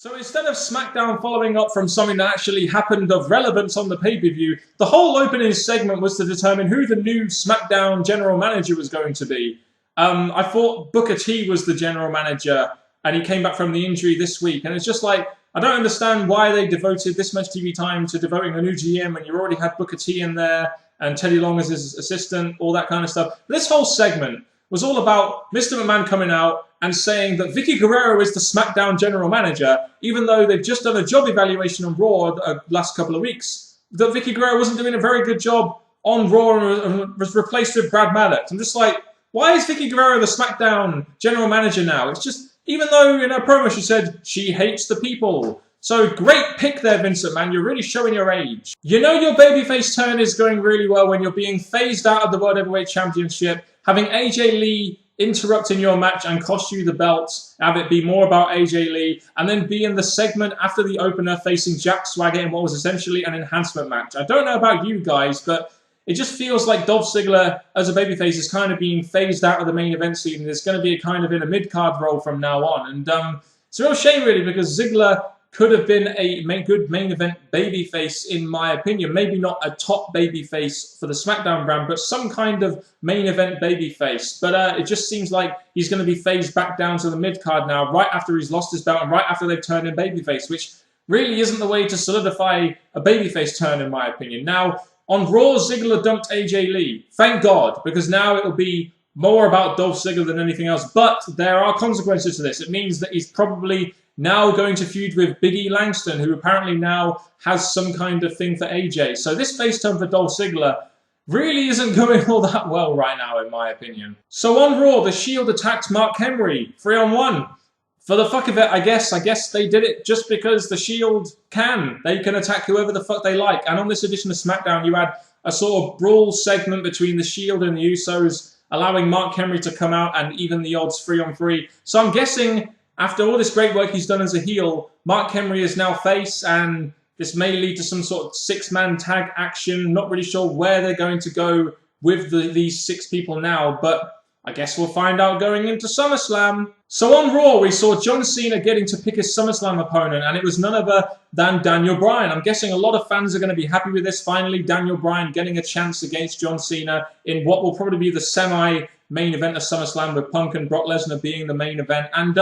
So instead of SmackDown following up from something that actually happened of relevance on the pay-per-view, the whole opening segment was to determine who the new SmackDown general manager was going to be. I thought Booker T was the general manager, and he came back from the injury this week. And it's just like, I don't understand why they devoted this much TV time to devoting a new GM when you already had Booker T in there and Teddy Long as his assistant, all that kind of stuff. This whole segment was all about Mr. McMahon coming out and saying that Vicky Guerrero is the SmackDown general manager, even though they've just done a job evaluation on Raw the last couple of weeks. That Vicky Guerrero wasn't doing a very good job on Raw and was replaced with Brad Maddox. I'm just like, why is Vicky Guerrero the SmackDown general manager now? It's just, even though in her promo she said she hates the people. So great pick there, Vince McMahon. You're really showing your age. You know your babyface turn is going really well when you're being phased out of the World Heavyweight Championship, having AJ Lee interrupt in your match and cost you the belt, have it be more about AJ Lee, and then be in the segment after the opener facing Jack Swagger in what was essentially an enhancement match. I don't know about you guys, but it just feels like Dolph Ziggler as a babyface is kind of being phased out of the main event scene. There's going to be a kind of in a mid-card role from now on. And it's a real shame, really, because Ziggler could have been a good main event babyface, in my opinion. Maybe not a top babyface for the SmackDown brand, but some kind of main event babyface. But it just seems like he's going to be phased back down to the mid-card now, right after he's lost his belt and right after they've turned him babyface, which really isn't the way to solidify a babyface turn, in my opinion. Now, on Raw, Ziggler dumped AJ Lee. Thank God, because now it'll be more about Dolph Ziggler than anything else. But there are consequences to this. It means that he's probably now going to feud with Big E Langston, who apparently now has some kind of thing for AJ. So this face turn for Dolph Ziggler really isn't going all that well right now, in my opinion. So on Raw, the Shield attacked Mark Henry, 3-on-1. For the fuck of it, I guess they did it just because the Shield can. They can attack whoever the fuck they like. And on this edition of SmackDown, you had a sort of brawl segment between the Shield and the Usos, allowing Mark Henry to come out and even the odds 3-on-3. So I'm guessing after all this great work he's done as a heel, Mark Henry is now face, and this may lead to some sort of six-man tag action. Not really sure where they're going to go with these six people now, but I guess we'll find out going into SummerSlam. So on Raw, we saw John Cena getting to pick his SummerSlam opponent, and it was none other than Daniel Bryan. I'm guessing a lot of fans are going to be happy with this. Finally, Daniel Bryan getting a chance against John Cena in what will probably be the semi-main event of SummerSlam, with Punk and Brock Lesnar being the main event. And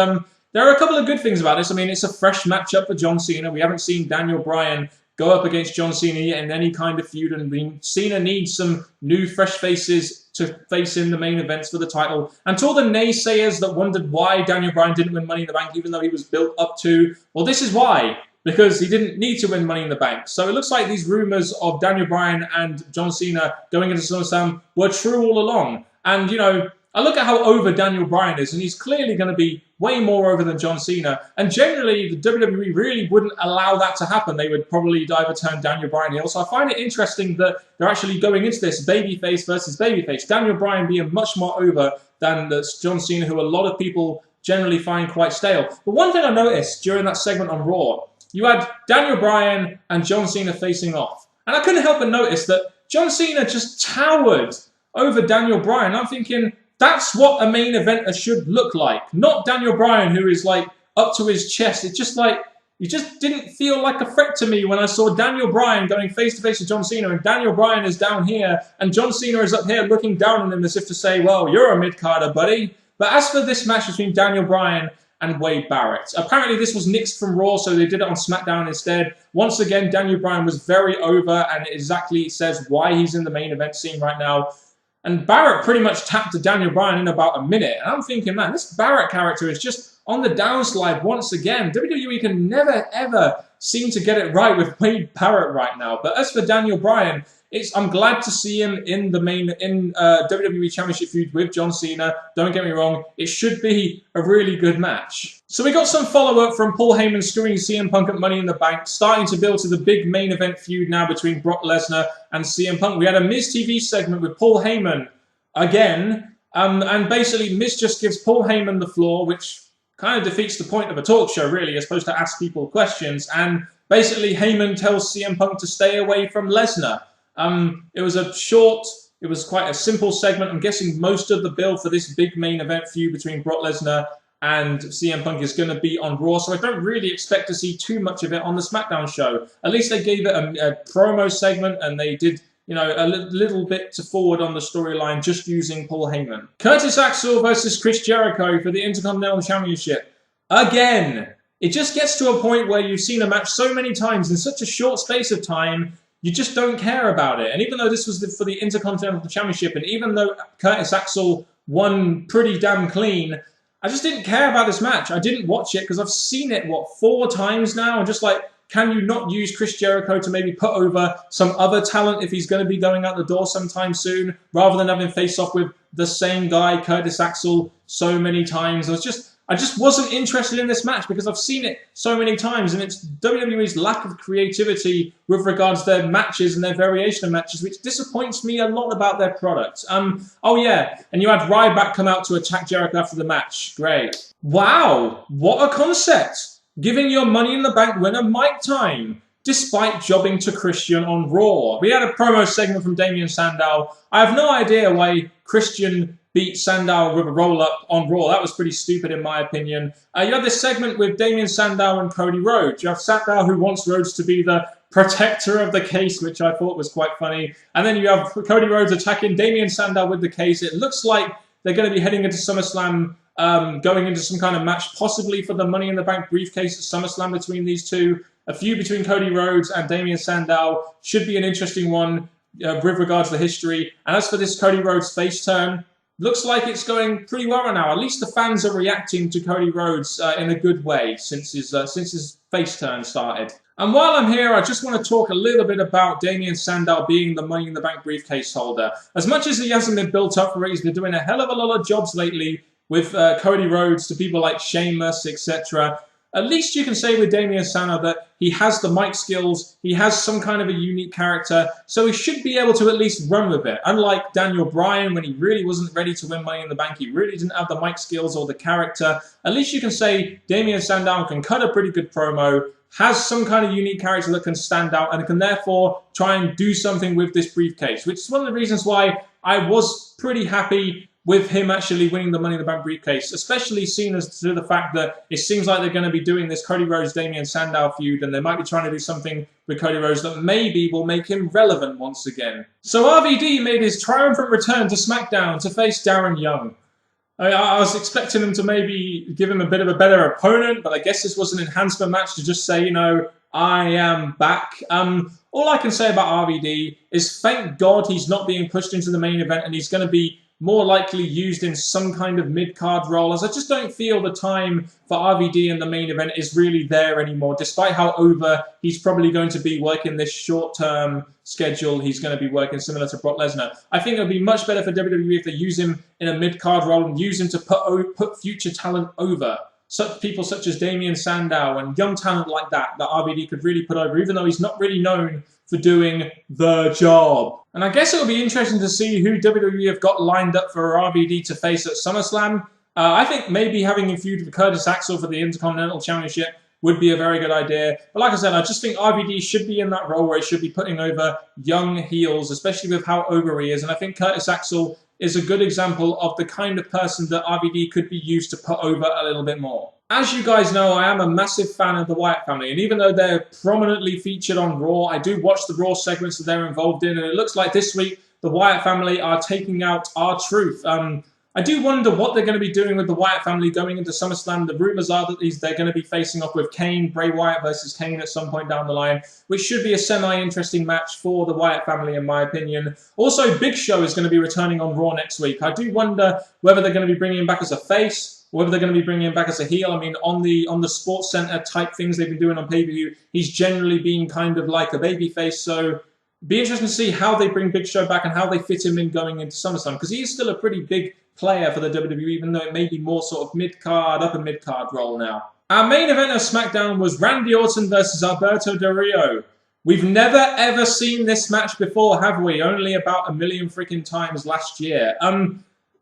there are a couple of good things about this. I mean, it's a fresh matchup for John Cena. We haven't seen Daniel Bryan go up against John Cena yet in any kind of feud, and Cena needs some new, fresh faces to face in the main events for the title. And to all the naysayers that wondered why Daniel Bryan didn't win Money in the Bank, even though he was built up to, well, this is why. Because he didn't need to win Money in the Bank. So it looks like these rumours of Daniel Bryan and John Cena going into SummerSlam were true all along. And, you know, I look at how over Daniel Bryan is, and he's clearly going to be way more over than John Cena. And generally, the WWE really wouldn't allow that to happen. They would probably either turn Daniel Bryan heel. So I find it interesting that they're actually going into this babyface versus babyface. Daniel Bryan being much more over than John Cena, who a lot of people generally find quite stale. But one thing I noticed during that segment on Raw, you had Daniel Bryan and John Cena facing off. And I couldn't help but notice that John Cena just towered over Daniel Bryan. I'm thinking, that's what a main eventer should look like. Not Daniel Bryan, who is like up to his chest. It's just like, he just didn't feel like a threat to me when I saw Daniel Bryan going face to face with John Cena, and Daniel Bryan is down here and John Cena is up here looking down on him as if to say, well, you're a mid-carder, buddy. But as for this match between Daniel Bryan and Wade Barrett, apparently this was nixed from Raw, so they did it on SmackDown instead. Once again, Daniel Bryan was very over, and it exactly says why he's in the main event scene right now. And Barrett pretty much tapped to Daniel Bryan in about a minute. And I'm thinking, man, this Barrett character is just on the downslide once again. WWE can never, ever seem to get it right with Wade Barrett right now. But as for Daniel Bryan, I'm glad to see him in the WWE Championship feud with John Cena. Don't get me wrong, it should be a really good match. So we got some follow-up from Paul Heyman screwing CM Punk at Money in the Bank, starting to build to the big main event feud now between Brock Lesnar and CM Punk. We had a Miz TV segment with Paul Heyman again, and basically Miz just gives Paul Heyman the floor, which kind of defeats the point of a talk show, really. You're supposed to ask people questions, and basically Heyman tells CM Punk to stay away from Lesnar. It was quite a simple segment. I'm guessing most of the build for this big main event feud between Brock Lesnar and CM Punk is going to be on Raw, so I don't really expect to see too much of it on the SmackDown show. At least they gave it a promo segment, and they did, you know, a little bit to forward on the storyline just using Paul Heyman. Curtis Axel versus Chris Jericho for the Intercontinental Championship. Again, it just gets to a point where you've seen a match so many times in such a short space of time, you just don't care about it. And even though this was for the Intercontinental Championship, and even though Curtis Axel won pretty damn clean, I just didn't care about this match. I didn't watch it because I've seen it, 4 times now? I'm just like, can you not use Chris Jericho to maybe put over some other talent if he's going to be going out the door sometime soon, rather than having face off with the same guy, Curtis Axel, so many times? I just wasn't interested in this match because I've seen it so many times, and it's WWE's lack of creativity with regards to their matches and their variation of matches, which disappoints me a lot about their product. Oh yeah, and you had Ryback come out to attack Jericho after the match. Great. Wow, what a concept. Giving your Money in the Bank winner mic time, despite jobbing to Christian on Raw. We had a promo segment from Damien Sandow. I have no idea why Christian beat Sandow with a roll-up on Raw. That was pretty stupid in my opinion. You have this segment with Damien Sandow and Cody Rhodes. You have Sandow who wants Rhodes to be the protector of the case, which I thought was quite funny. And then you have Cody Rhodes attacking Damien Sandow with the case. It looks like they're going to be heading into SummerSlam, going into some kind of match, possibly for the Money in the Bank briefcase at SummerSlam between these two. A feud between Cody Rhodes and Damien Sandow should be an interesting one with regards to the history. And as for this Cody Rhodes face turn, looks like it's going pretty well right now. At least the fans are reacting to Cody Rhodes in a good way since his face turn started. And while I'm here, I just want to talk a little bit about Damien Sandow being the Money in the Bank briefcase holder. As much as he hasn't been built up for it, he's been doing a hell of a lot of jobs lately with Cody Rhodes to people like Sheamus, etc. At least you can say with Damien Sandow that he has the mic skills, he has some kind of a unique character, so he should be able to at least run with it. Unlike Daniel Bryan, when he really wasn't ready to win Money in the Bank, he really didn't have the mic skills or the character. At least you can say Damien Sandow can cut a pretty good promo, has some kind of unique character that can stand out, and can therefore try and do something with this briefcase, which is one of the reasons why I was pretty happy with him actually winning the Money in the Bank briefcase, especially seen as to the fact that it seems like they're going to be doing this Cody Rhodes-Damien Sandow feud, and they might be trying to do something with Cody Rhodes that maybe will make him relevant once again. So RVD made his triumphant return to SmackDown to face Darren Young. I was expecting him to maybe give him a bit of a better opponent, but I guess this was an enhancement match to just say, you know, I am back. All I can say about RVD is thank God he's not being pushed into the main event, and he's going to be more likely used in some kind of mid-card role, as I just don't feel the time for RVD in the main event is really there anymore, despite how over he's probably going to be working this short-term schedule. He's going to be working similar to Brock Lesnar. I think it would be much better for WWE if they use him in a mid-card role and use him to put future talent over. Such people such as Damien Sandow and young talent like that RVD could really put over, even though he's not really known for doing the job. And I guess it'll be interesting to see who WWE have got lined up for RVD to face at SummerSlam. I think maybe having him feud with Curtis Axel for the Intercontinental Championship would be a very good idea. But like I said, I just think RVD should be in that role where he should be putting over young heels, especially with how over he is. And I think Curtis Axel is a good example of the kind of person that RVD could be used to put over a little bit more. As you guys know, I am a massive fan of the Wyatt family, and even though they're prominently featured on Raw, I do watch the Raw segments that they're involved in, and it looks like this week the Wyatt family are taking out R-Truth. I do wonder what they're going to be doing with the Wyatt family going into SummerSlam. The rumours are that they're going to be facing off with Kane, Bray Wyatt versus Kane at some point down the line, which should be a semi-interesting match for the Wyatt family, in my opinion. Also, Big Show is going to be returning on Raw next week. I do wonder whether they're going to be bringing him back as a face, whether they're going to be bringing him back as a heel. I mean, on the Sports Center type things they've been doing on pay-per-view, he's generally been kind of like a babyface. So it'd be interesting to see how they bring Big Show back and how they fit him in going into SummerSlam, because he is still a pretty big player for the WWE, even though it may be more sort of mid-card, upper mid-card role now. Our main event of SmackDown was Randy Orton versus Alberto Del Rio. We've never ever seen this match before, have we? Only about a million freaking times last year.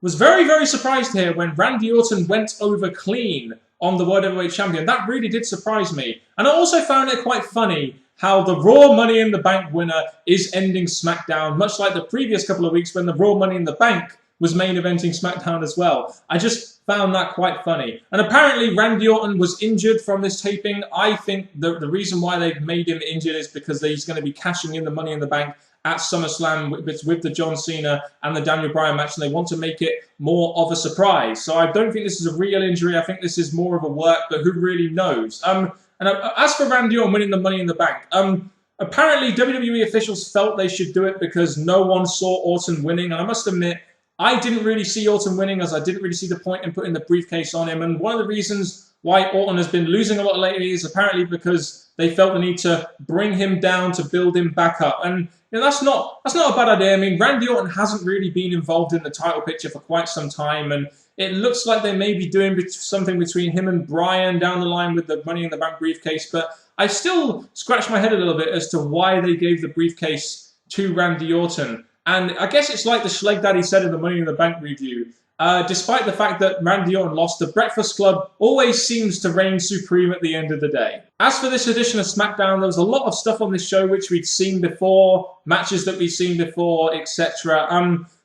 Was very, very surprised here when Randy Orton went over clean on the World Heavyweight Champion. That really did surprise me. And I also found it quite funny how the Raw Money in the Bank winner is ending SmackDown, much like the previous couple of weeks when the Raw Money in the Bank was main eventing SmackDown as well. I just found that quite funny. And apparently Randy Orton was injured from this taping. I think the reason why they've made him injured is because he's going to be cashing in the Money in the Bank at SummerSlam with the John Cena and the Daniel Bryan match, and they want to make it more of a surprise. So I don't think this is a real injury. I think this is more of a work, but who really knows? And as for Randy Orton winning the Money in the Bank, apparently WWE officials felt they should do it because no one saw Orton winning. And I must admit, I didn't really see Orton winning, as I didn't really see the point in putting the briefcase on him. And one of the reasons why Orton has been losing a lot lately is apparently because they felt the need to bring him down to build him back up. And that's not a bad idea. I mean, Randy Orton hasn't really been involved in the title picture for quite some time, and it looks like they may be doing something between him and Bryan down the line with the Money in the Bank briefcase. But I still scratch my head a little bit as to why they gave the briefcase to Randy Orton. And I guess it's like the Schleg Daddy said in the Money in the Bank review. Despite the fact that Randy Orton lost, the Breakfast Club always seems to reign supreme at the end of the day. As for this edition of SmackDown, there was a lot of stuff on this show which we'd seen before, matches that we'd seen before, etc.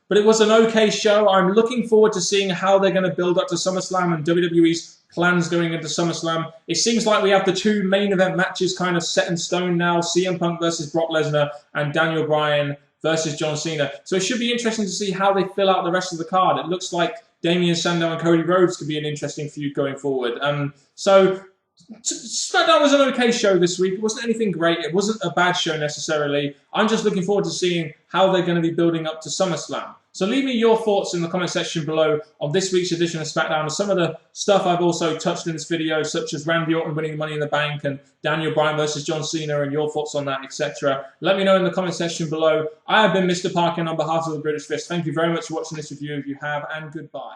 But it was an okay show. I'm looking forward to seeing how they're going to build up to SummerSlam and WWE's plans going into SummerSlam. It seems like we have the two main event matches kind of set in stone now, CM Punk versus Brock Lesnar and Daniel Bryan versus John Cena. So it should be interesting to see how they fill out the rest of the card. It looks like Damian Sandow and Cody Rhodes could be an interesting feud going forward. So SmackDown was an okay show this week. It wasn't anything great. It wasn't a bad show necessarily. I'm just looking forward to seeing how they're going to be building up to SummerSlam. So leave me your thoughts in the comment section below on this week's edition of SmackDown and some of the stuff I've also touched in this video, such as Randy Orton winning the Money in the Bank and Daniel Bryan versus John Cena and your thoughts on that, etc. Let me know in the comment section below. I have been Mr. Parkin on behalf of the British Fist. Thank you very much for watching this review if you have, and goodbye.